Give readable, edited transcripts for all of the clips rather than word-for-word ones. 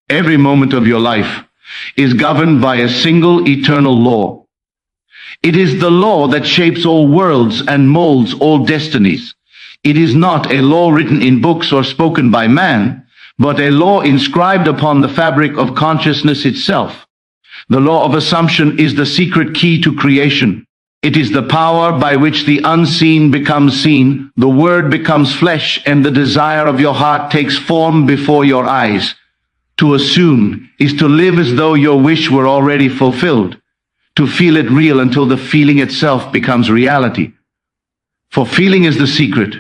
Every moment of your life is governed by a single eternal law. It is the law that shapes all worlds and molds all destinies. It is not a law written in books or spoken by man, but a law inscribed upon the fabric of consciousness itself. The law of assumption is the secret key to creation. It is the power by which the unseen becomes seen, the word becomes flesh, and the desire of your heart takes form before your eyes. To assume is to live as though your wish were already fulfilled, to feel it real until the feeling itself becomes reality. For feeling is the secret,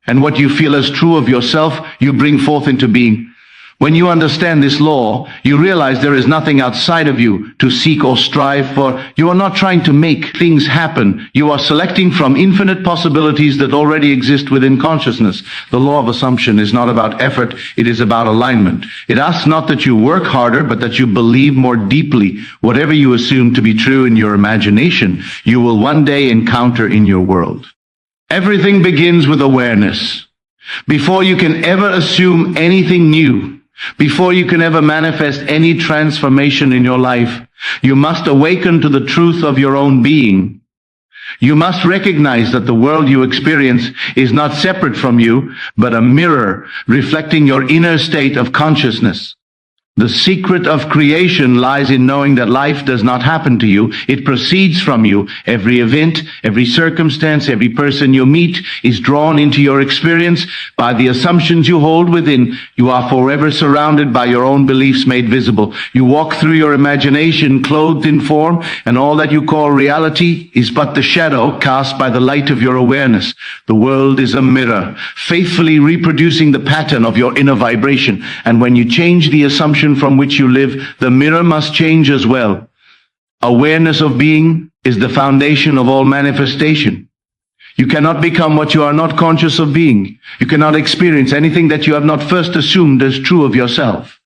and what you feel as true of yourself, you bring forth into being. When you understand this law, you realize there is nothing outside of you to seek or strive for. You are not trying to make things happen. You are selecting from infinite possibilities that already exist within consciousness. The law of assumption is not about effort, it is about alignment. It asks not that you work harder, but that you believe more deeply. Whatever you assume to be true in your imagination, you will one day encounter in your world. Everything begins with awareness. Before you can ever assume anything new, before you can ever manifest any transformation in your life, you must awaken to the truth of your own being. You must recognize that the world you experience is not separate from you, but a mirror reflecting your inner state of consciousness. The secret of creation lies in knowing that life does not happen to you. It proceeds from you. Every event, every circumstance, every person you meet is drawn into your experience by the assumptions you hold within. You are forever surrounded by your own beliefs made visible. You walk through your imagination clothed in form, and all that you call reality is but the shadow cast by the light of your awareness. The world is a mirror, faithfully reproducing the pattern of your inner vibration. And when you change the assumption from which you live, the mirror must change as well. Awareness of being is the foundation of all manifestation. You cannot become what you are not conscious of being. You cannot experience anything that you have not first assumed as true of yourself.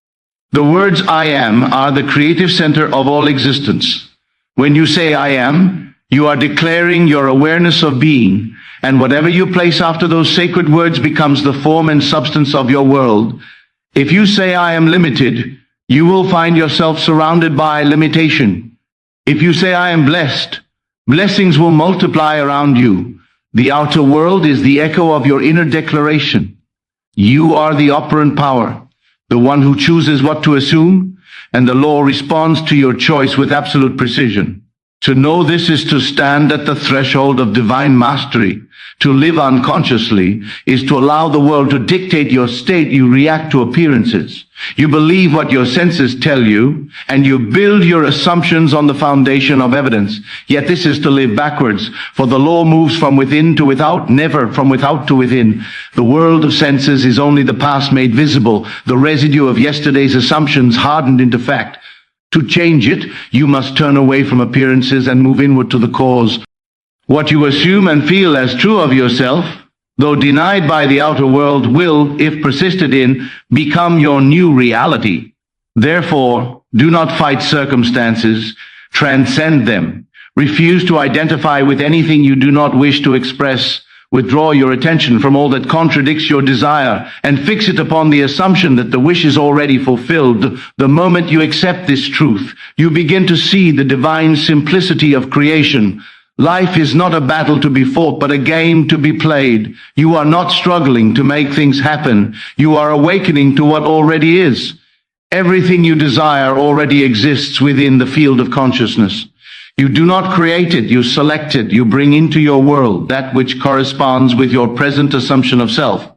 The words I am are the creative center of all existence. When you say I am, you are declaring your awareness of being, and whatever you place after those sacred words becomes the form and substance of your world. If you say I am limited, you will find yourself surrounded by limitation. If you say I am blessed, blessings will multiply around you. The outer world is the echo of your inner declaration. You are the operant power, the one who chooses what to assume, and the law responds to your choice with absolute precision. To know this is to stand at the threshold of divine mastery. To live unconsciously is to allow the world to dictate your state. You react to appearances. You believe what your senses tell you, and you build your assumptions on the foundation of evidence. Yet this is to live backwards, for the law moves from within to without, never from without to within. The world of senses is only the past made visible, the residue of yesterday's assumptions hardened into fact. To change it, you must turn away from appearances and move inward to the cause. What you assume and feel as true of yourself, though denied by the outer world, will, if persisted in, become your new reality. Therefore, do not fight circumstances, transcend them. Refuse to identify with anything you do not wish to express. Withdraw your attention from all that contradicts your desire and fix it upon the assumption that the wish is already fulfilled. The moment you accept this truth, you begin to see the divine simplicity of creation. Life is not a battle to be fought, but a game to be played. You are not struggling to make things happen. You are awakening to what already is. Everything you desire already exists within the field of consciousness. You do not create it, you select it, you bring into your world that which corresponds with your present assumption of self.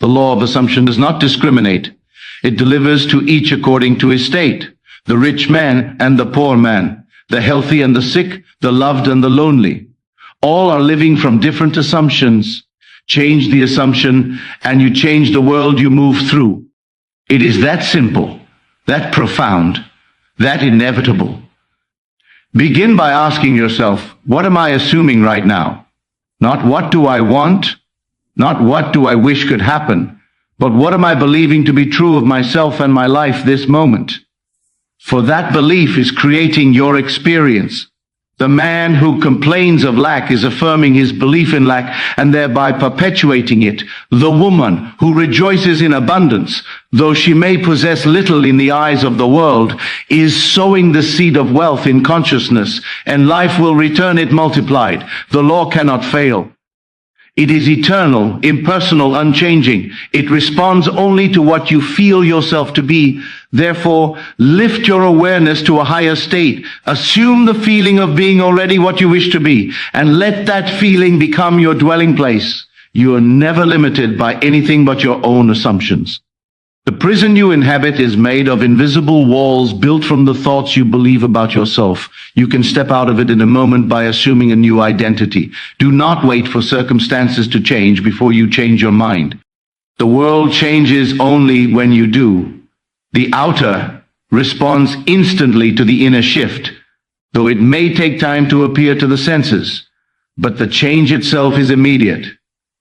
The law of assumption does not discriminate. It delivers to each according to his state, the rich man and the poor man, the healthy and the sick, the loved and the lonely. All are living from different assumptions. Change the assumption, and you change the world you move through. It is that simple, that profound, that inevitable. Begin by asking yourself, what am I assuming right now? Not what do I want, not what do I wish could happen, but what am I believing to be true of myself and my life this moment? For that belief is creating your experience. The man who complains of lack is affirming his belief in lack and thereby perpetuating it. The woman who rejoices in abundance, though she may possess little in the eyes of the world, is sowing the seed of wealth in consciousness, and life will return it multiplied. The law cannot fail. It is eternal, impersonal, unchanging. It responds only to what you feel yourself to be. Therefore, lift your awareness to a higher state. Assume the feeling of being already what you wish to be, and let that feeling become your dwelling place. You are never limited by anything but your own assumptions. The prison you inhabit is made of invisible walls built from the thoughts you believe about yourself. You can step out of it in a moment by assuming a new identity. Do not wait for circumstances to change before you change your mind. The world changes only when you do. The outer responds instantly to the inner shift, though it may take time to appear to the senses. But the change itself is immediate,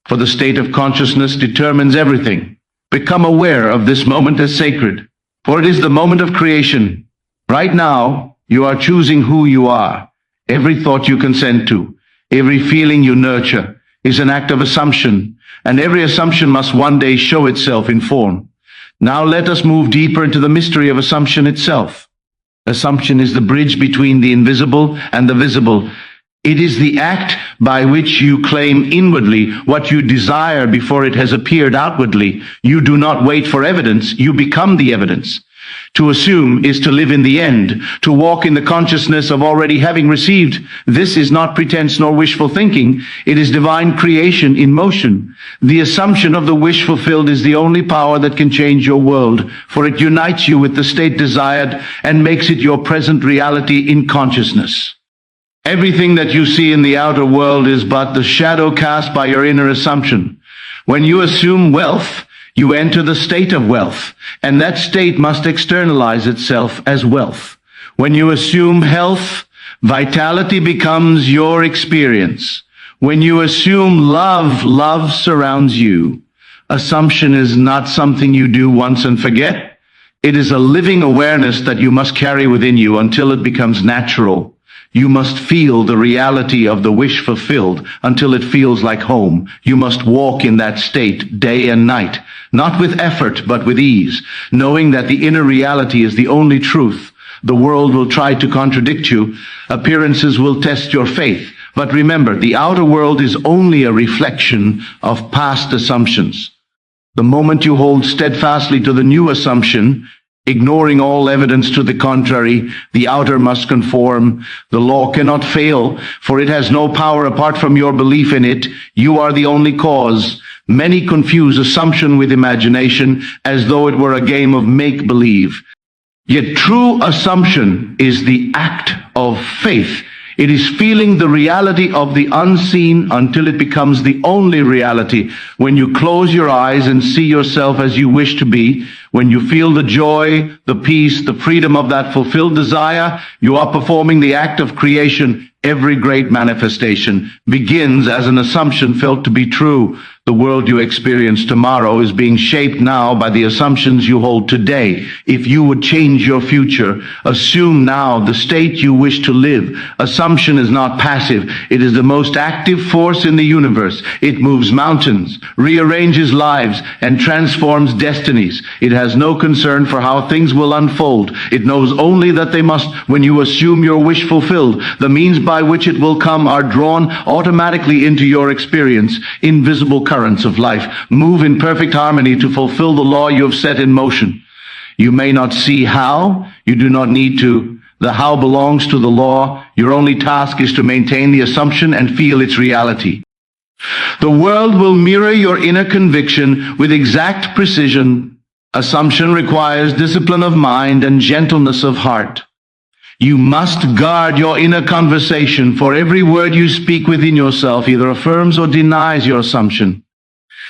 for the state of consciousness determines everything. Become aware of this moment as sacred, for it is the moment of creation. Right now, you are choosing who you are. Every thought you consent to, every feeling you nurture, is an act of assumption, and every assumption must one day show itself in form. Now let us move deeper into the mystery of assumption itself. Assumption is the bridge between the invisible and the visible. It is the act by which you claim inwardly what you desire before it has appeared outwardly. You do not wait for evidence, you become the evidence. To assume is to live in the end, to walk in the consciousness of already having received. This is not pretense nor wishful thinking. It is divine creation in motion. The assumption of the wish fulfilled is the only power that can change your world, for it unites you with the state desired and makes it your present reality in consciousness. Everything that you see in the outer world is but the shadow cast by your inner assumption. When you assume wealth, you enter the state of wealth, and that state must externalize itself as wealth. When you assume health, vitality becomes your experience. When you assume love, love surrounds you. Assumption is not something you do once and forget. It is a living awareness that you must carry within you until it becomes natural. You must feel the reality of the wish fulfilled until it feels like home. You must walk in that state day and night, not with effort, but with ease, knowing that the inner reality is the only truth. The world will try to contradict you. Appearances will test your faith. But remember, the outer world is only a reflection of past assumptions. The moment you hold steadfastly to the new assumption, ignoring all evidence to the contrary, the outer must conform. The law cannot fail, for it has no power apart from your belief in it. You are the only cause. Many confuse assumption with imagination, as though it were a game of make-believe. Yet true assumption is the act of faith. It is feeling the reality of the unseen until it becomes the only reality. When you close your eyes and see yourself as you wish to be, when you feel the joy, the peace, the freedom of that fulfilled desire, you are performing the act of creation. Every great manifestation begins as an assumption felt to be true. The world you experience tomorrow is being shaped now by the assumptions you hold today. If you would change your future, assume now the state you wish to live. Assumption is not passive. It is the most active force in the universe. It moves mountains, rearranges lives, and transforms destinies. It has no concern for how things will unfold. It knows only that they must. When you assume your wish fulfilled, the means by which it will come are drawn automatically into your experience. Invisible currents of life move in perfect harmony to fulfill the law you have set in motion. You may not see how. You do not need to. The how belongs to the law. Your only task is to maintain the assumption and feel its reality. The world will mirror your inner conviction with exact precision. Assumption requires discipline of mind and gentleness of heart. You must guard your inner conversation, for every word you speak within yourself either affirms or denies your assumption.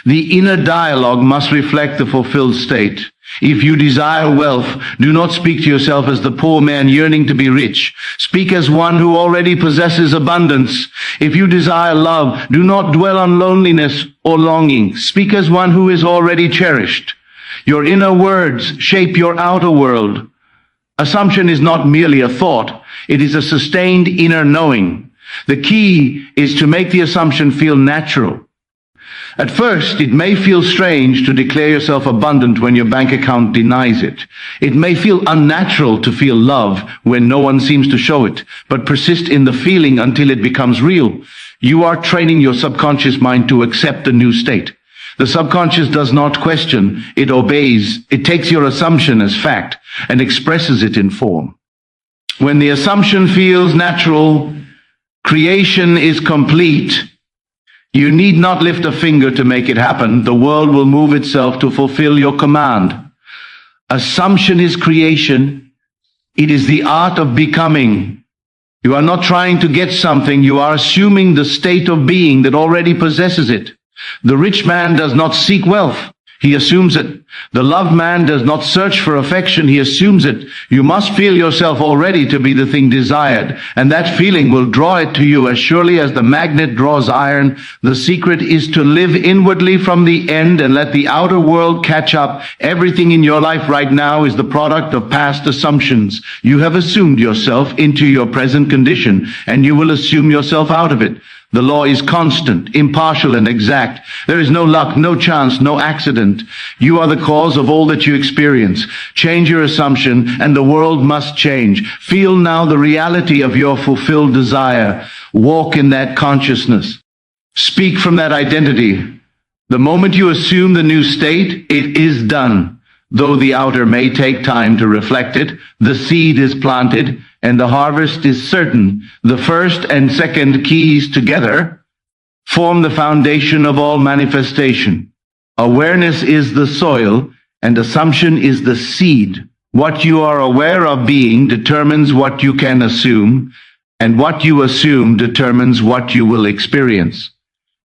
The inner dialogue must reflect the fulfilled state. If you desire wealth, do not speak to yourself as the poor man yearning to be rich. Speak as one who already possesses abundance. If you desire love, do not dwell on loneliness or longing. Speak as one who is already cherished. Your inner words shape your outer world. Assumption is not merely a thought, it is a sustained inner knowing. The key is to make the assumption feel natural. At first, it may feel strange to declare yourself abundant when your bank account denies it. It may feel unnatural to feel love when no one seems to show it, but persist in the feeling until it becomes real. You are training your subconscious mind to accept a new state. The subconscious does not question, it obeys. It takes your assumption as fact and expresses it in form. When the assumption feels natural, creation is complete. You need not lift a finger to make it happen. The world will move itself to fulfill your command. Assumption is creation. It is the art of becoming. You are not trying to get something. You are assuming the state of being that already possesses it. The rich man does not seek wealth. He assumes it. The loved man does not search for affection. He assumes it. You must feel yourself already to be the thing desired, and that feeling will draw it to you as surely as the magnet draws iron. The secret is to live inwardly from the end and let the outer world catch up. Everything in your life right now is the product of past assumptions. You have assumed yourself into your present condition, and you will assume yourself out of it. The law is constant, impartial, and exact. There is no luck, no chance, no accident. You are the cause of all that you experience. Change your assumption, and the world must change. Feel now the reality of your fulfilled desire. Walk in that consciousness. Speak from that identity. The moment you assume the new state, it is done. Though the outer may take time to reflect it, the seed is planted, and the harvest is certain. The first and second keys together form the foundation of all manifestation. Awareness is the soil, and assumption is the seed. What you are aware of being determines what you can assume, and what you assume determines what you will experience.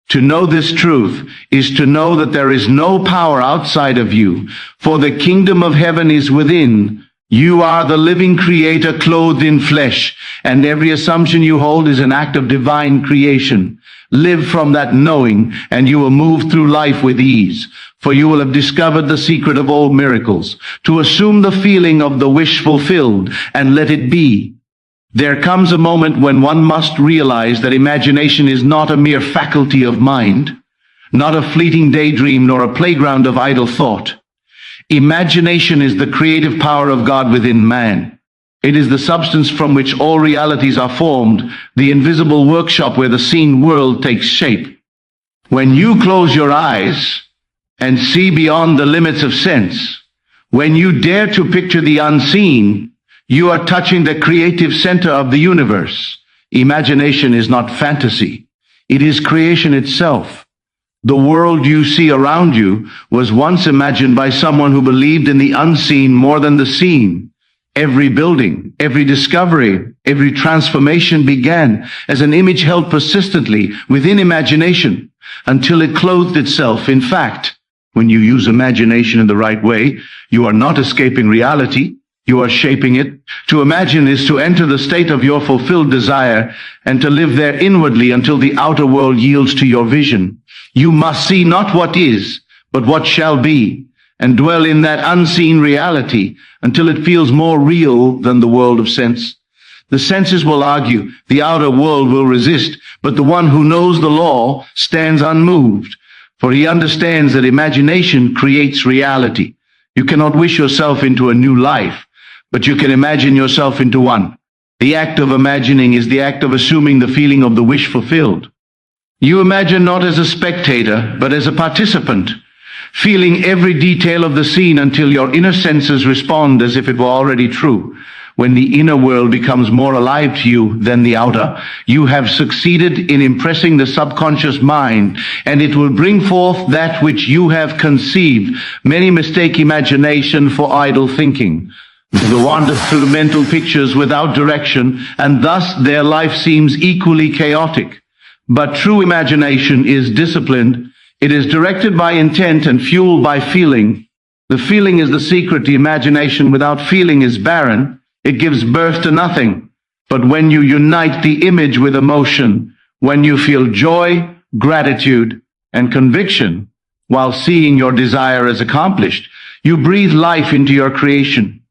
To know this truth is to know that there is no power outside of you, for the kingdom of heaven is within. You are the living creator clothed in flesh, and every assumption you hold is an act of divine creation. Live from that knowing, and you will move through life with ease, for you will have discovered the secret of all miracles, to assume the feeling of the wish fulfilled, and let it be. There comes a moment when one must realize that imagination is not a mere faculty of mind, not a fleeting daydream nor a playground of idle thought. Imagination is the creative power of God within man. It is the substance from which all realities are formed, the invisible workshop where the seen world takes shape. When you close your eyes and see beyond the limits of sense, when you dare to picture the unseen, you are touching the creative center of the universe. Imagination is not fantasy. It is creation itself. The world you see around you was once imagined by someone who believed in the unseen more than the seen. Every building, every discovery, every transformation began as an image held persistently within imagination until it clothed itself in fact. When you use imagination in the right way, you are not escaping reality. You are shaping it. To imagine is to enter the state of your fulfilled desire and to live there inwardly until the outer world yields to your vision. You must see not what is, but what shall be, and dwell in that unseen reality until it feels more real than the world of sense. The senses will argue, the outer world will resist, but the one who knows the law stands unmoved, for he understands that imagination creates reality. You cannot wish yourself into a new life, but you can imagine yourself into one. The act of imagining is the act of assuming the feeling of the wish fulfilled. You imagine not as a spectator, but as a participant, feeling every detail of the scene until your inner senses respond as if it were already true. When the inner world becomes more alive to you than the outer, you have succeeded in impressing the subconscious mind, and it will bring forth that which you have conceived. Many mistake imagination for idle thinking. They wander through mental pictures without direction, and thus their life seems equally chaotic. But true imagination is disciplined. It is directed by intent and fueled by feeling. The feeling is the secret to imagination. Without feeling is barren. It gives birth to nothing. But when you unite the image with emotion, when you feel joy, gratitude, and conviction, while seeing your desire as accomplished, you breathe life into your creation.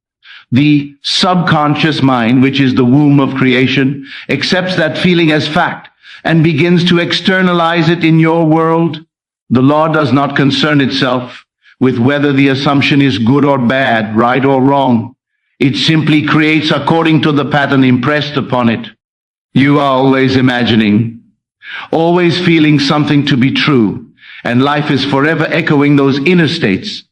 The subconscious mind, which is the womb of creation, accepts that feeling as fact and begins to externalize it in your world. The law does not concern itself with whether the assumption is good or bad, right or wrong. It simply creates according to the pattern impressed upon it. You are always imagining, always feeling something to be true, and life is forever echoing those inner states.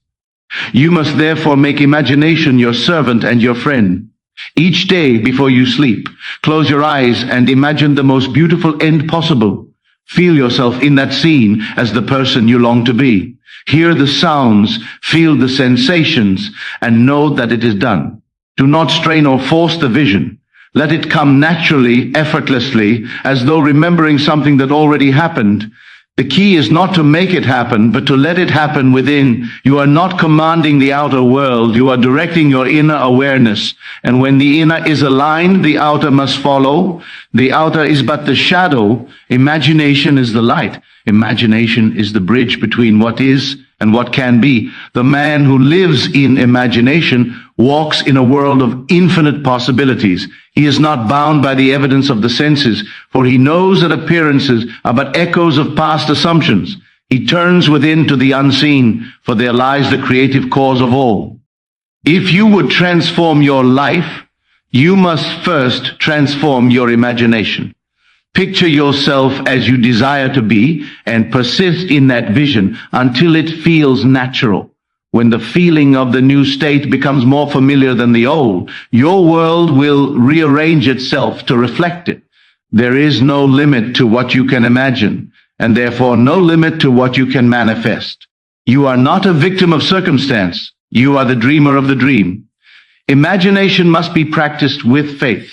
You must therefore make imagination your servant and your friend. Each day before you sleep, close your eyes and imagine the most beautiful end possible. Feel yourself in that scene as the person you long to be. Hear the sounds, feel the sensations, and know that it is done. Do not strain or force the vision. Let it come naturally, effortlessly, as though remembering something that already happened. The key is not to make it happen, but to let it happen within. You are not commanding the outer world. You are directing your inner awareness. And when the inner is aligned, the outer must follow. The outer is but the shadow. Imagination is the light. Imagination is the bridge between what is and what can be. The man who lives in imagination walks in a world of infinite possibilities. He is not bound by the evidence of the senses, for he knows that appearances are but echoes of past assumptions. He turns within to the unseen, for there lies the creative cause of all. If you would transform your life, you must first transform your imagination. Picture yourself as you desire to be and persist in that vision until it feels natural. When the feeling of the new state becomes more familiar than the old, your world will rearrange itself to reflect it. There is no limit to what you can imagine, and therefore no limit to what you can manifest. You are not a victim of circumstance. You are the dreamer of the dream. Imagination must be practiced with faith.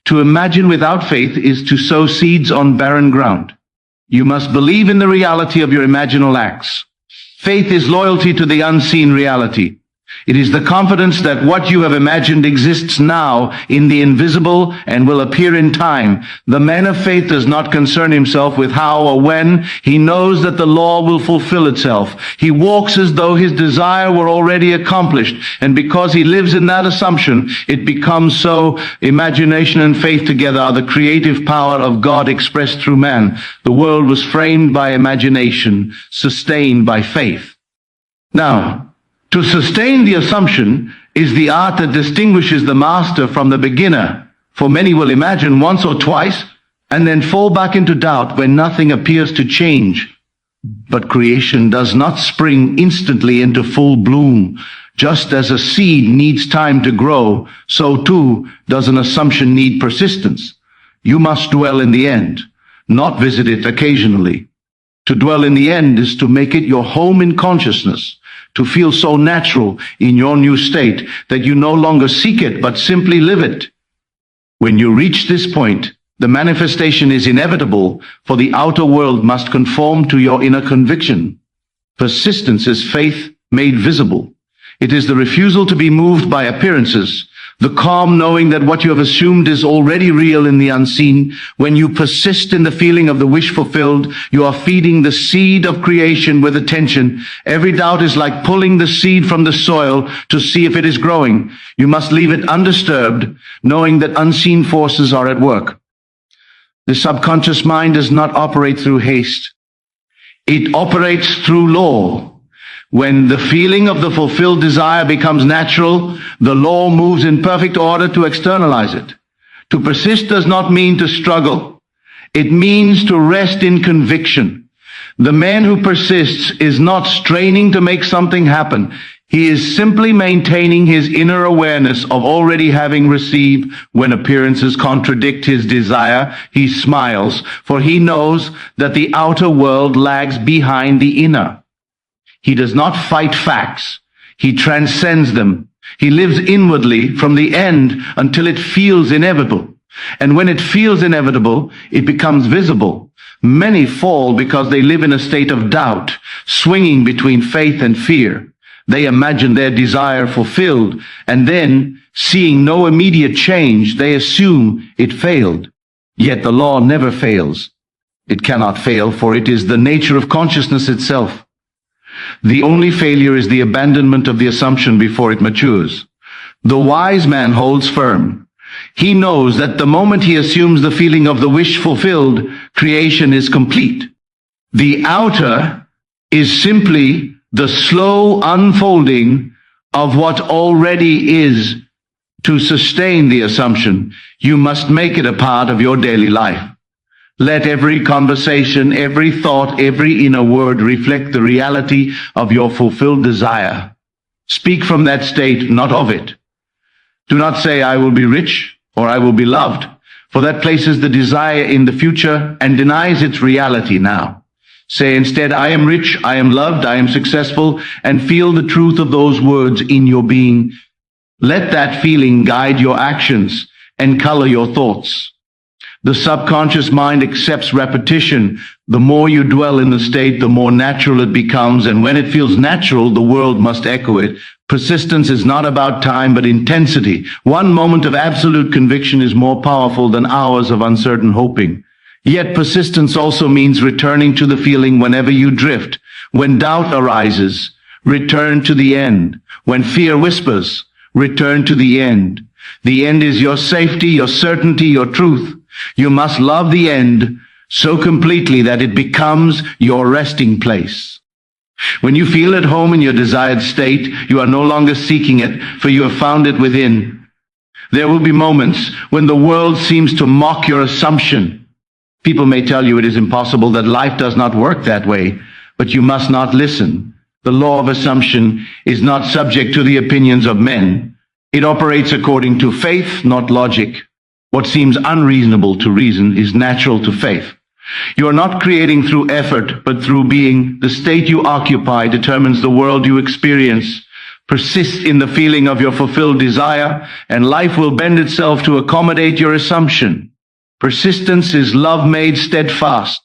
To imagine without faith is to sow seeds on barren ground. You must believe in the reality of your imaginal acts. Faith is loyalty to the unseen reality. It is the confidence that what you have imagined exists now in the invisible and will appear in time. The man of faith does not concern himself with how or when. He knows that the law will fulfill itself. He walks as though his desire were already accomplished, and because he lives in that assumption, it becomes so. Imagination and faith together are the creative power of God expressed through man. The world was framed by imagination, sustained by faith. Now, to sustain the assumption is the art that distinguishes the master from the beginner, for many will imagine once or twice and then fall back into doubt when nothing appears to change. But creation does not spring instantly into full bloom. Just as a seed needs time to grow, so too does an assumption need persistence. You must dwell in the end, not visit it occasionally. To dwell in the end is to make it your home in consciousness, to feel so natural in your new state that you no longer seek it, but simply live it. When you reach this point, the manifestation is inevitable, for the outer world must conform to your inner conviction. Persistence is faith made visible. It is the refusal to be moved by appearances, the calm knowing that what you have assumed is already real in the unseen. When you persist in the feeling of the wish fulfilled, you are feeding the seed of creation with attention. Every doubt is like pulling the seed from the soil to see if it is growing. You must leave it undisturbed, knowing that unseen forces are at work. The subconscious mind does not operate through haste. It operates through law. When the feeling of the fulfilled desire becomes natural, the law moves in perfect order to externalize it. To persist does not mean to struggle. It means to rest in conviction. The man who persists is not straining to make something happen. He is simply maintaining his inner awareness of already having received. When appearances contradict his desire, he smiles, for he knows that the outer world lags behind the inner. He does not fight facts. He transcends them. He lives inwardly from the end until it feels inevitable. And when it feels inevitable, it becomes visible. Many fall because they live in a state of doubt, swinging between faith and fear. They imagine their desire fulfilled, and then, seeing no immediate change, they assume it failed. Yet the law never fails. It cannot fail, for it is the nature of consciousness itself. The only failure is the abandonment of the assumption before it matures. The wise man holds firm. He knows that the moment he assumes the feeling of the wish fulfilled, creation is complete. The outer is simply the slow unfolding of what already is. To sustain the assumption, you must make it a part of your daily life. Let every conversation, every thought, every inner word reflect the reality of your fulfilled desire. Speak from that state, not of it. Do not say, I will be rich or I will be loved, for that places the desire in the future and denies its reality now. Say instead, I am rich, I am loved, I am successful, and feel the truth of those words in your being. Let that feeling guide your actions and color your thoughts. The subconscious mind accepts repetition. The more you dwell in the state, the more natural it becomes, and when it feels natural, the world must echo it. Persistence is not about time, but intensity. One moment of absolute conviction is more powerful than hours of uncertain hoping. Yet persistence also means returning to the feeling whenever you drift. When doubt arises, return to the end. When fear whispers, return to the end. The end is your safety, your certainty, your truth. You must love the end so completely that it becomes your resting place. When you feel at home in your desired state, you are no longer seeking it, for you have found it within. There will be moments when the world seems to mock your assumption. People may tell you it is impossible, that life does not work that way, but you must not listen. The law of assumption is not subject to the opinions of men. It operates according to faith, not logic. What seems unreasonable to reason is natural to faith. You are not creating through effort, but through being. The state you occupy determines the world you experience. Persist in the feeling of your fulfilled desire, and life will bend itself to accommodate your assumption. Persistence is love made steadfast.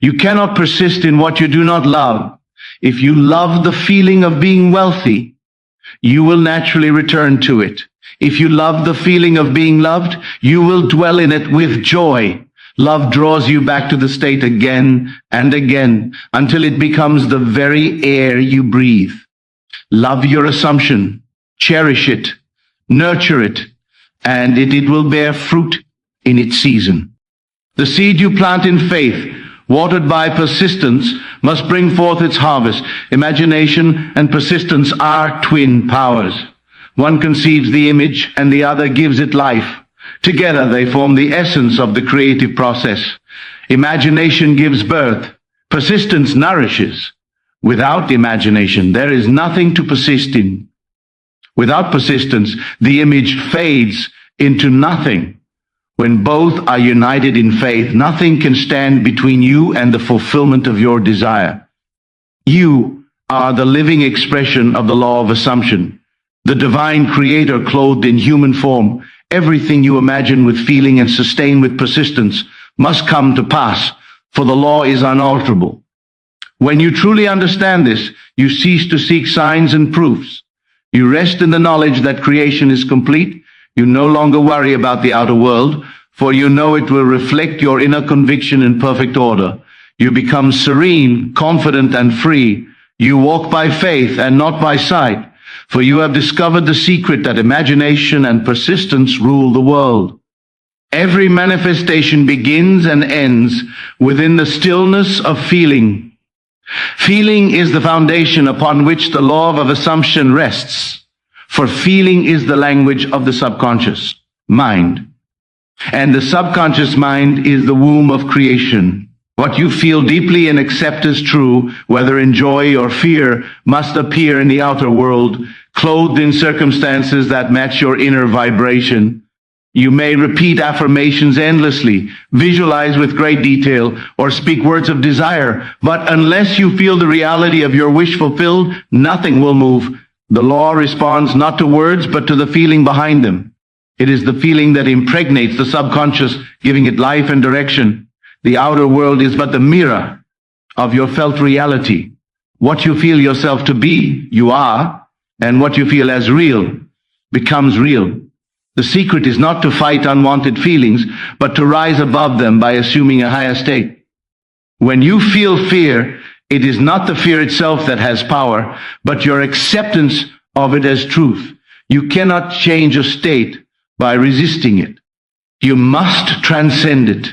You cannot persist in what you do not love. If you love the feeling of being wealthy, you will naturally return to it. If you love the feeling of being loved, you will dwell in it with joy. Love draws you back to the state again and again until it becomes the very air you breathe. Love your assumption, cherish it, nurture it, and it will bear fruit in its season. The seed you plant in faith, watered by persistence, must bring forth its harvest. Imagination and persistence are twin powers. One conceives the image and the other gives it life. Together they form the essence of the creative process. Imagination gives birth. Persistence nourishes. Without imagination, there is nothing to persist in. Without persistence, the image fades into nothing. When both are united in faith, nothing can stand between you and the fulfillment of your desire. You are the living expression of the law of assumption. The divine creator clothed in human form. Everything you imagine with feeling and sustain with persistence must come to pass, for the law is unalterable. When you truly understand this, you cease to seek signs and proofs. You rest in the knowledge that creation is complete. You no longer worry about the outer world, for you know it will reflect your inner conviction in perfect order. You become serene, confident, and free. You walk by faith and not by sight, for you have discovered the secret that imagination and persistence rule the world. Every manifestation begins and ends within the stillness of feeling. Feeling is the foundation upon which the law of assumption rests, for feeling is the language of the subconscious mind. And the subconscious mind is the womb of creation. What you feel deeply and accept as true, whether in joy or fear, must appear in the outer world, clothed in circumstances that match your inner vibration. You may repeat affirmations endlessly, visualize with great detail, or speak words of desire, but unless you feel the reality of your wish fulfilled, nothing will move. The law responds not to words, but to the feeling behind them. It is the feeling that impregnates the subconscious, giving it life and direction. The outer world is but the mirror of your felt reality. What you feel yourself to be, you are, and what you feel as real becomes real. The secret is not to fight unwanted feelings, but to rise above them by assuming a higher state. When you feel fear, it is not the fear itself that has power, but your acceptance of it as truth. You cannot change a state by resisting it. You must transcend it.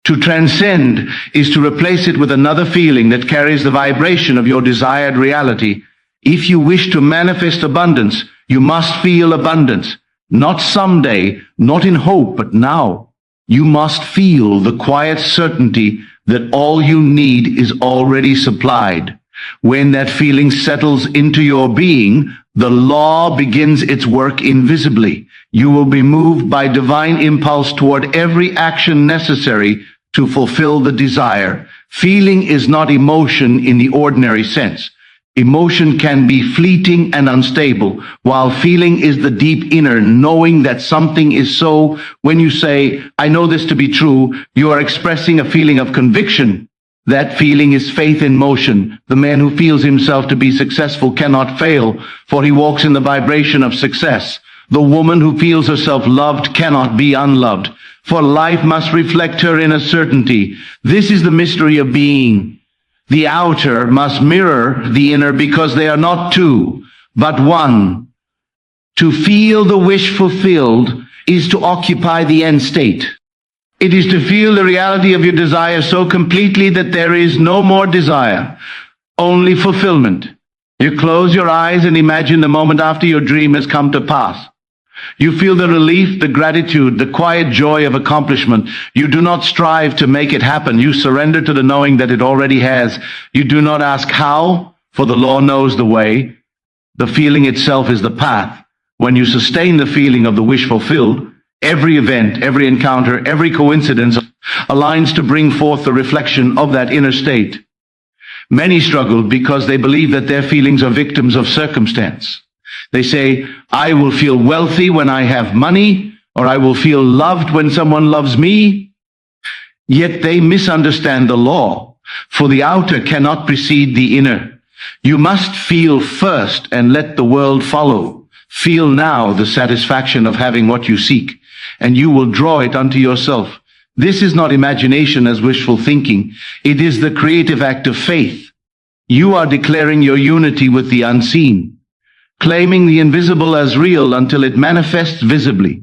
To transcend is to replace it with another feeling that carries the vibration of your desired reality. If you wish to manifest abundance, you must feel abundance. Not someday, not in hope, but now. You must feel the quiet certainty that all you need is already supplied. When that feeling settles into your being, the law begins its work invisibly. You will be moved by divine impulse toward every action necessary to fulfill the desire. Feeling is not emotion in the ordinary sense. Emotion can be fleeting and unstable, while feeling is the deep inner knowing that something is so. When you say, I know this to be true, you are expressing a feeling of conviction. That feeling is faith in motion. The man who feels himself to be successful cannot fail, for he walks in the vibration of success. The woman who feels herself loved cannot be unloved, for life must reflect her inner certainty. This is the mystery of being. The outer must mirror the inner because they are not two, but one. To feel the wish fulfilled is to occupy the end state. It is to feel the reality of your desire so completely that there is no more desire, only fulfillment. You close your eyes and imagine the moment after your dream has come to pass. You feel the relief, the gratitude, the quiet joy of accomplishment. You do not strive to make it happen. You surrender to the knowing that it already has. You do not ask how, for the law knows the way. The feeling itself is the path. When you sustain the feeling of the wish fulfilled, every event, every encounter, every coincidence aligns to bring forth the reflection of that inner state. Many struggle because they believe that their feelings are victims of circumstance. They say, I will feel wealthy when I have money, or I will feel loved when someone loves me. Yet they misunderstand the law, for the outer cannot precede the inner. You must feel first and let the world follow. Feel now the satisfaction of having what you seek, and you will draw it unto yourself. This is not imagination as wishful thinking. It is the creative act of faith. You are declaring your unity with the unseen, claiming the invisible as real until it manifests visibly.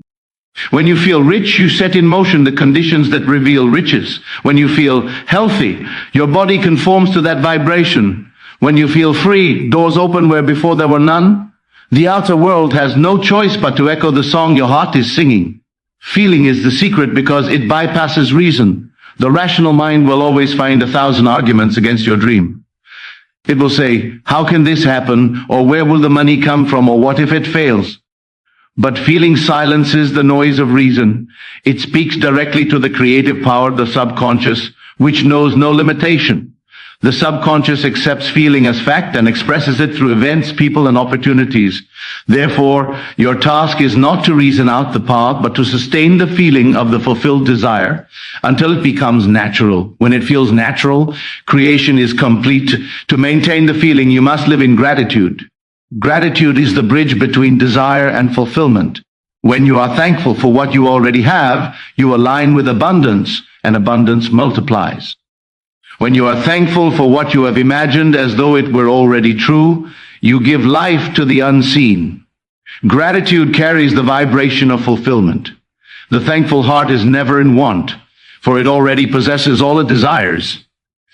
When you feel rich, you set in motion the conditions that reveal riches. When you feel healthy, your body conforms to that vibration. When you feel free, doors open where before there were none. The outer world has no choice but to echo the song your heart is singing. Feeling is the secret because it bypasses reason. The rational mind will always find 1,000 arguments against your dream. It will say, how can this happen? Or where will the money come from? Or what if it fails? But feeling silences the noise of reason. It speaks directly to the creative power of the subconscious, which knows no limitation. The subconscious accepts feeling as fact and expresses it through events, people, and opportunities. Therefore, your task is not to reason out the path, but to sustain the feeling of the fulfilled desire until it becomes natural. When it feels natural, creation is complete. To maintain the feeling, you must live in gratitude. Gratitude is the bridge between desire and fulfillment. When you are thankful for what you already have, you align with abundance, and abundance multiplies. When you are thankful for what you have imagined as though it were already true, you give life to the unseen. Gratitude carries the vibration of fulfillment. The thankful heart is never in want, for it already possesses all it desires.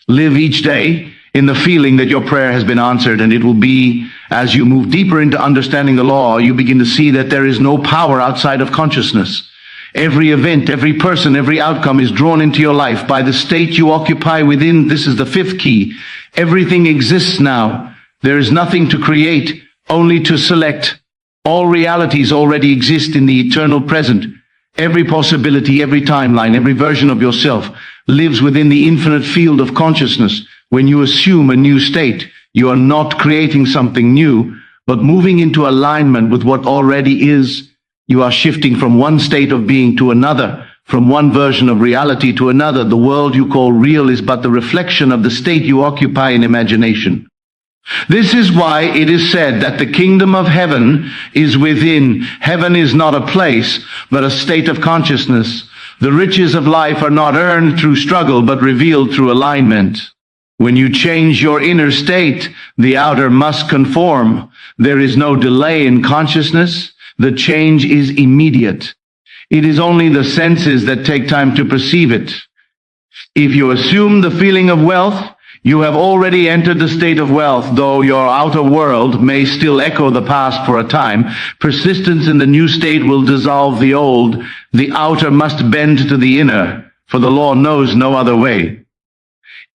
Live each day in the feeling that your prayer has been answered, and it will be, as you move deeper into understanding the law, you begin to see that there is no power outside of consciousness. Every event, every person, every outcome is drawn into your life by the state you occupy within. This is the fifth key. Everything exists now. There is nothing to create, only to select. All realities already exist in the eternal present. Every possibility, every timeline, every version of yourself lives within the infinite field of consciousness. When you assume a new state, you are not creating something new, but moving into alignment with what already is. You are shifting from one state of being to another, from one version of reality to another. The world you call real is but the reflection of the state you occupy in imagination. This is why it is said that the kingdom of heaven is within. Heaven is not a place, but a state of consciousness. The riches of life are not earned through struggle, but revealed through alignment. When you change your inner state, the outer must conform. There is no delay in consciousness. The change is immediate. It is only the senses that take time to perceive it. If you assume the feeling of wealth, you have already entered the state of wealth, though your outer world may still echo the past for a time. Persistence in the new state will dissolve the old. The outer must bend to the inner, for the law knows no other way.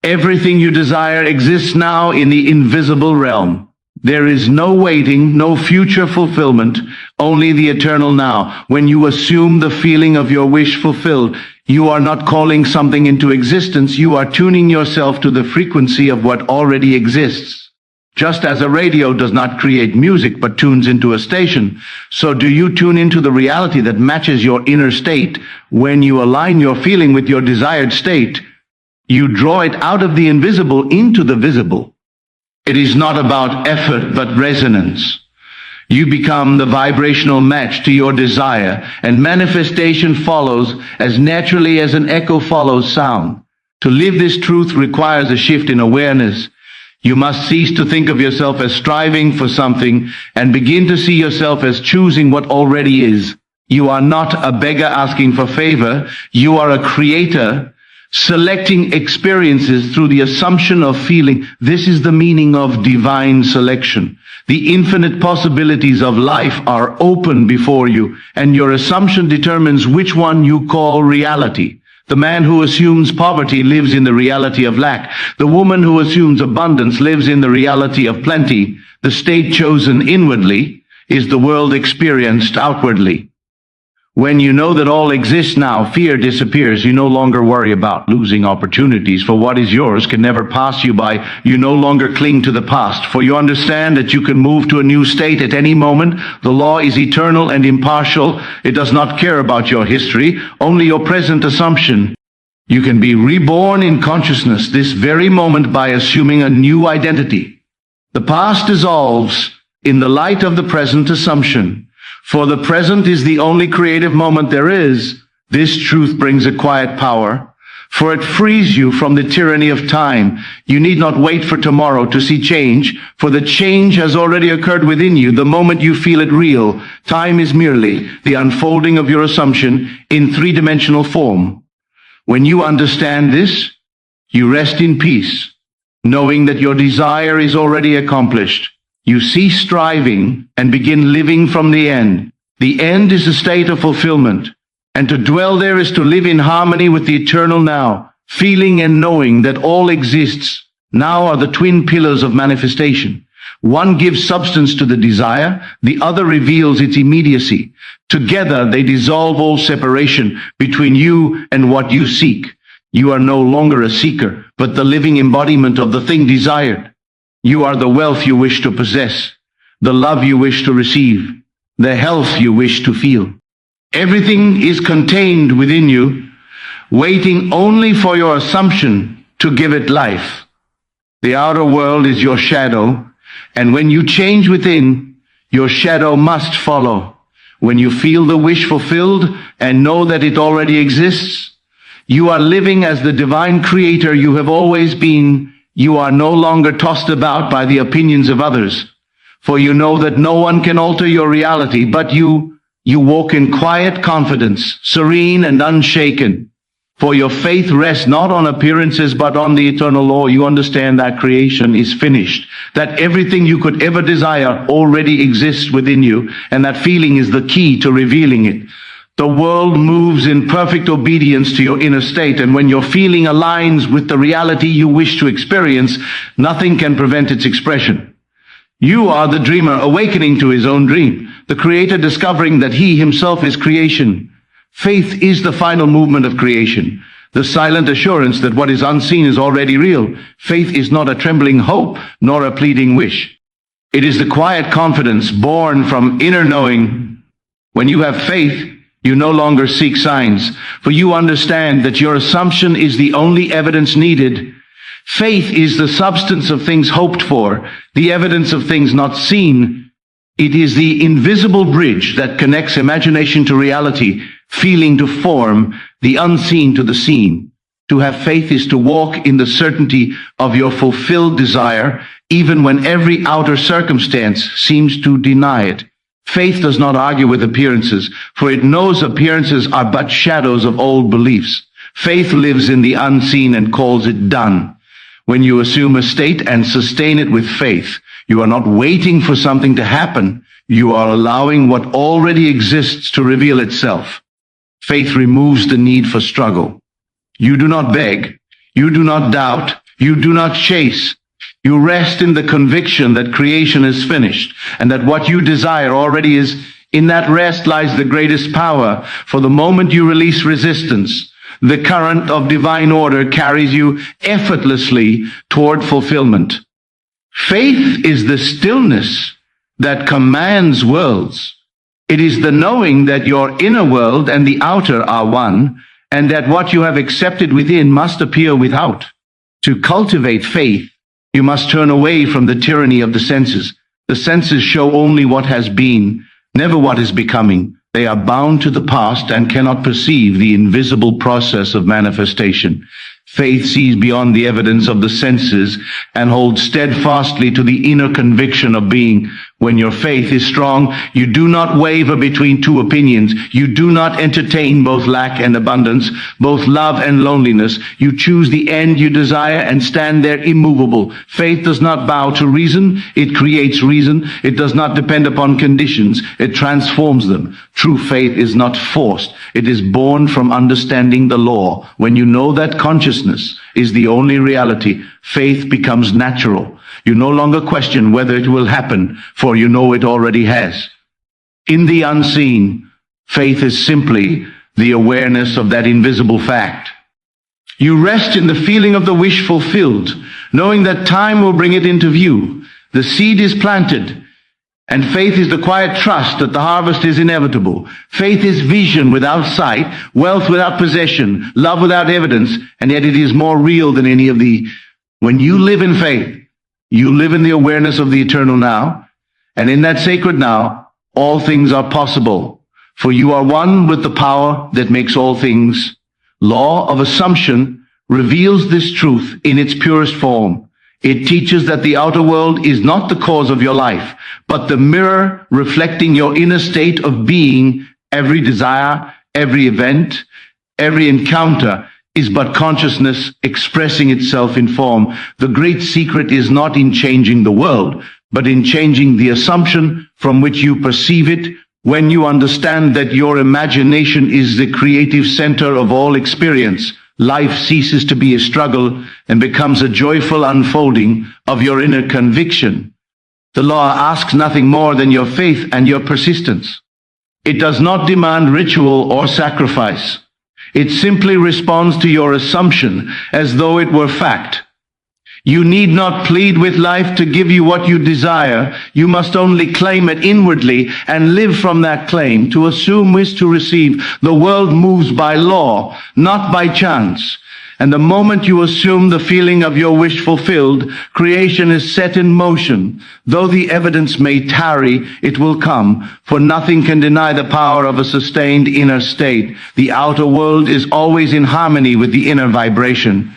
Everything you desire exists now in the invisible realm. There is no waiting, no future fulfillment, only the eternal now. When you assume the feeling of your wish fulfilled, you are not calling something into existence. You are tuning yourself to the frequency of what already exists. Just as a radio does not create music but tunes into a station, so do you tune into the reality that matches your inner state. When you align your feeling with your desired state, you draw it out of the invisible into the visible. It is not about effort but resonance. You become the vibrational match to your desire, and manifestation follows as naturally as an echo follows sound. To live this truth requires a shift in awareness. You must cease to think of yourself as striving for something and begin to see yourself as choosing what already is. You are not a beggar asking for favor. You are a creator selecting experiences through the assumption of feeling. This is the meaning of divine selection. The infinite possibilities of life are open before you, and your assumption determines which one you call reality. The man who assumes poverty lives in the reality of lack. The woman who assumes abundance lives in the reality of plenty. The state chosen inwardly is the world experienced outwardly. When you know that all exists now, fear disappears. You no longer worry about losing opportunities, for what is yours can never pass you by. You no longer cling to the past, for you understand that you can move to a new state at any moment. The law is eternal and impartial. It does not care about your history, only your present assumption. You can be reborn in consciousness this very moment by assuming a new identity. The past dissolves in the light of the present assumption. For the present is the only creative moment there is. This truth brings a quiet power, for it frees you from the tyranny of time. You need not wait for tomorrow to see change, for the change has already occurred within you the moment you feel it real. Time is merely the unfolding of your assumption in three-dimensional form. When you understand this, you rest in peace, knowing that your desire is already accomplished. You cease striving and begin living from the end. The end is a state of fulfillment, and to dwell there is to live in harmony with the eternal now. Feeling and knowing that all exists now are the twin pillars of manifestation. One gives substance to the desire, the other reveals its immediacy. Together they dissolve all separation between you and what you seek. You are no longer a seeker, but the living embodiment of the thing desired. You are the wealth you wish to possess, the love you wish to receive, the health you wish to feel. Everything is contained within you, waiting only for your assumption to give it life. The outer world is your shadow, and when you change within, your shadow must follow. When you feel the wish fulfilled and know that it already exists, you are living as the divine creator you have always been. You are no longer tossed about by the opinions of others, for you know that no one can alter your reality, but you walk in quiet confidence, serene and unshaken. For your faith rests not on appearances, but on the eternal law. You understand that creation is finished, that everything you could ever desire already exists within you, and that feeling is the key to revealing it. The world moves in perfect obedience to your inner state, and when your feeling aligns with the reality you wish to experience, nothing can prevent its expression. You are the dreamer awakening to his own dream, the creator discovering that he himself is creation. Faith is the final movement of creation, the silent assurance that what is unseen is already real. Faith is not a trembling hope, nor a pleading wish. It is the quiet confidence born from inner knowing. When you have faith, you no longer seek signs, for you understand that your assumption is the only evidence needed. Faith is the substance of things hoped for, the evidence of things not seen. It is the invisible bridge that connects imagination to reality, feeling to form, the unseen to the seen. To have faith is to walk in the certainty of your fulfilled desire, even when every outer circumstance seems to deny it. Faith does not argue with appearances, for it knows appearances are but shadows of old beliefs. Faith lives in the unseen and calls it done. When you assume a state and sustain it with faith, you are not waiting for something to happen. You are allowing what already exists to reveal itself. Faith removes the need for struggle. You do not beg. You do not doubt. You do not chase. You rest in the conviction that creation is finished and that what you desire already is. In that rest lies the greatest power. For the moment you release resistance, the current of divine order carries you effortlessly toward fulfillment. Faith is the stillness that commands worlds. It is the knowing that your inner world and the outer are one, and that what you have accepted within must appear without. To cultivate faith, you must turn away from the tyranny of the senses. The senses show only what has been, never what is becoming. They are bound to the past and cannot perceive the invisible process of manifestation. Faith sees beyond the evidence of the senses and holds steadfastly to the inner conviction of being. When your faith is strong, you do not waver between two opinions. You do not entertain both lack and abundance, both love and loneliness. You choose the end you desire and stand there immovable. Faith does not bow to reason. It creates reason. It does not depend upon conditions. It transforms them. True faith is not forced. It is born from understanding the law. When you know that consciousness is the only reality, faith becomes natural. You no longer question whether it will happen, for you know it already has. In the unseen, faith is simply the awareness of that invisible fact. You rest in the feeling of the wish fulfilled, knowing that time will bring it into view. The seed is planted, and faith is the quiet trust that the harvest is inevitable. Faith is vision without sight, wealth without possession, love without evidence, and yet it is more real than any of the. When you live in faith, you live in the awareness of the eternal now, and in that sacred now, all things are possible, for you are one with the power that makes all things. Law of assumption reveals this truth in its purest form. It teaches that the outer world is not the cause of your life, but the mirror reflecting your inner state of being. Every desire, every event, every encounter is but consciousness expressing itself in form. The great secret is not in changing the world, but in changing the assumption from which you perceive it. When you understand that your imagination is the creative center of all experience, life ceases to be a struggle and becomes a joyful unfolding of your inner conviction. The law asks nothing more than your faith and your persistence. It does not demand ritual or sacrifice. It simply responds to your assumption as though it were fact. You need not plead with life to give you what you desire. You must only claim it inwardly and live from that claim. To assume is to receive. The world moves by law, not by chance. And the moment you assume the feeling of your wish fulfilled, creation is set in motion. Though the evidence may tarry, it will come, for nothing can deny the power of a sustained inner state. The outer world is always in harmony with the inner vibration.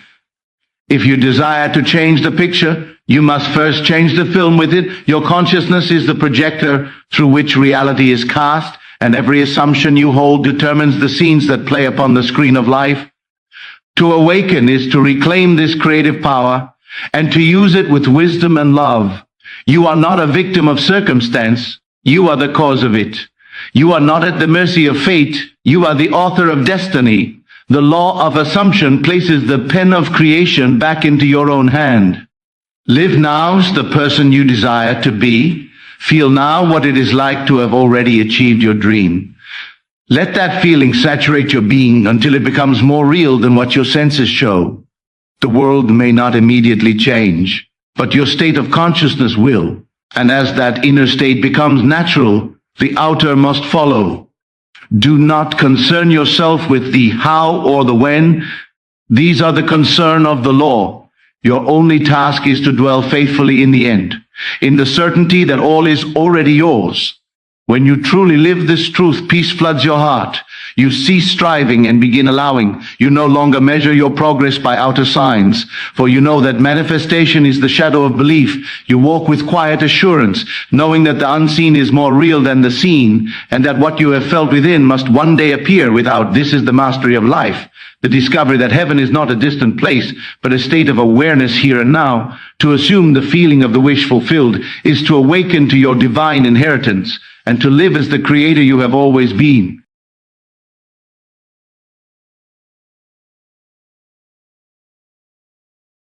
If you desire to change the picture, you must first change the film with it. Your consciousness is the projector through which reality is cast, and every assumption you hold determines the scenes that play upon the screen of life. To awaken is to reclaim this creative power and to use it with wisdom and love. You are not a victim of circumstance. You are the cause of it. You are not at the mercy of fate. You are the author of destiny. The law of assumption places the pen of creation back into your own hand. Live now as the person you desire to be. Feel now what it is like to have already achieved your dream. Let that feeling saturate your being until it becomes more real than what your senses show. The world may not immediately change, but your state of consciousness will. And as that inner state becomes natural, the outer must follow. Do not concern yourself with the how or the when. These are the concern of the law. Your only task is to dwell faithfully in the end, in the certainty that all is already yours. When you truly live this truth, peace floods your heart. You cease striving and begin allowing. You no longer measure your progress by outer signs, for you know that manifestation is the shadow of belief. You walk with quiet assurance, knowing that the unseen is more real than the seen, and that what you have felt within must one day appear without. This is the mastery of life. The discovery that heaven is not a distant place, but a state of awareness here and now. To assume the feeling of the wish fulfilled is to awaken to your divine inheritance and to live as the creator you have always been.